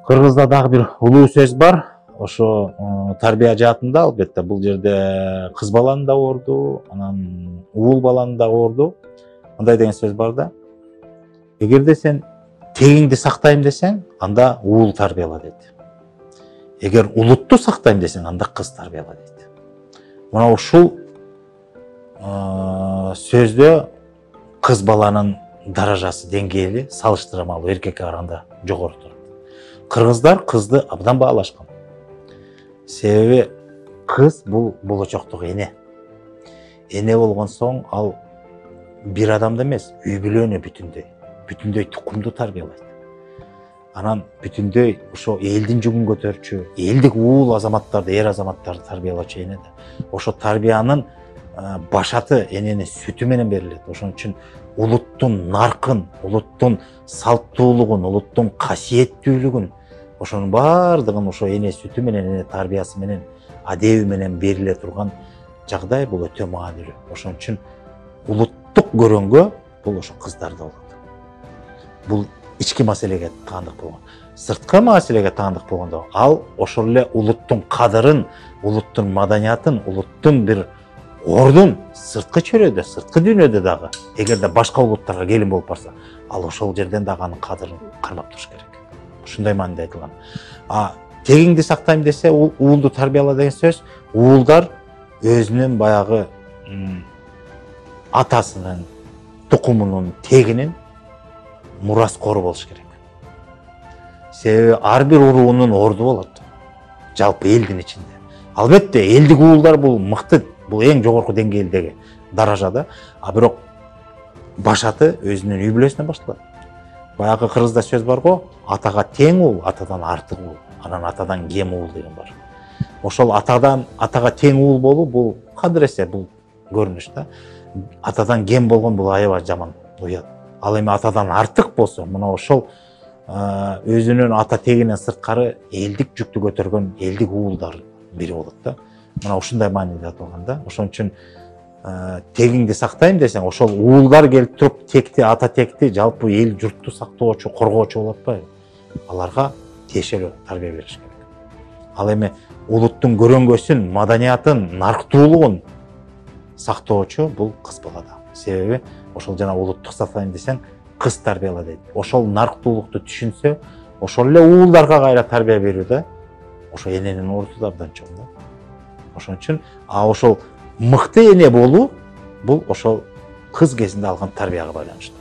Кыргызда дагы бир улуу сөз бар. Ошо тарбия жаатында албетте бул жерде кыз баланы да орду, анан уул баланы да орду. Мындай деген сөз бар да. Эгерде сен тегиңди сактайм десең, анда уул тарбияла дейт. Эгер улутту сактайм десең, анда кыз тарбияла дейт. Мына ушул сөздө кыз баланын даражасы, деңгээли салыштырмалуу эркекке караганда жогору турат. Кыргыздар кызды абдан баалашкан. Себеби кыз бул болочоктук эне. Эне болгон соң ал бир адамды эмес, үй бүлөнү бүтүндөй тукумду тарбиялайт. Анан бүтүндөй ошо элдин жүгүн көтөрчү, элдик уул азаматтарды, эр азаматтарды тарбиялоочу эне да. Ошо тарбиянын башаты эненин сүтү менен берилет. Ошон үчүн улуттун наркын, улуттун салттуулугун, улуттун касиеттүүлүгүн, ошонун баардыгын ошо эне сүтү менен, эне тарбиясы менен, адеби менен бериле турган жагдай бул өтө маанилүү. Ошон үчүн улуттук көрөнгө бул ошо кыздарда болот. Бул ички маселеге таандык болгон. Сырткы маселеге таандык болгондо ал ошол эле улуттун кадырын, улуттун маданиятын, улуттун бир ордун сырткы чөйрөдө, сырткы дүйнөдө дагы, эгерде башка улуттарга келин болуп барса, ал ошол жерден дагы анын кадырын кармап туруш керек. Ушундай мааниде айтылган. Тегиңди сактайм десе, уулду тарбияла деген сөз, уулдар өзүнүн баягы атасынын, тукумунун, тегинин мураскору болуш керек. Себеби ар бир уруунун орду болот. Жалпы элдин ичинде. Албетте элдик уулдар бул мыкты, бул эң жогорку деңгээлдеги даражада, а бирок башаты өзүнүн үй бүлөсүнөн башталат. Баягы кыргызда сөз бар го, атага тең уул, атадан артык уул, анан атадан кем уул деген бар. Ошол атага тең уул болуу бул кадыресе, бул көрүнүш да. Атадан кем болгон бул аябай жаман уят. Ал эми атадан артык болсо, мына ошол өзүнүн ата тегинен сырткары элдик жүктү көтөргөн элдик уулдар бири болот да. Мына ушундай мааниде айтылган да. Ошон үчүн тегиңди сактайм десең, ошол уулдар келип туруп текти, ата текти, жалпы эл журтту сактоочу, коргоочу болуп атпайбы? Аларга тиешелүү тарбия бериш керек. Ал эми улуттун көрөнгөсүн, маданиятын, нарктуулугун сактоочу бул кыз балада. Себеби ошол жана улуттук сактайм десең, кыз тарбияла дейт. Ошол нарктуулукту түшүнсө, ошол эле уулдарга кайра тарбия берүү да, ошо эненин орду да абдан чоң да. Ошон үчүн ошол мыкты эне болуу бул ошол кыз кезинде алган тарбияга байланыштуу.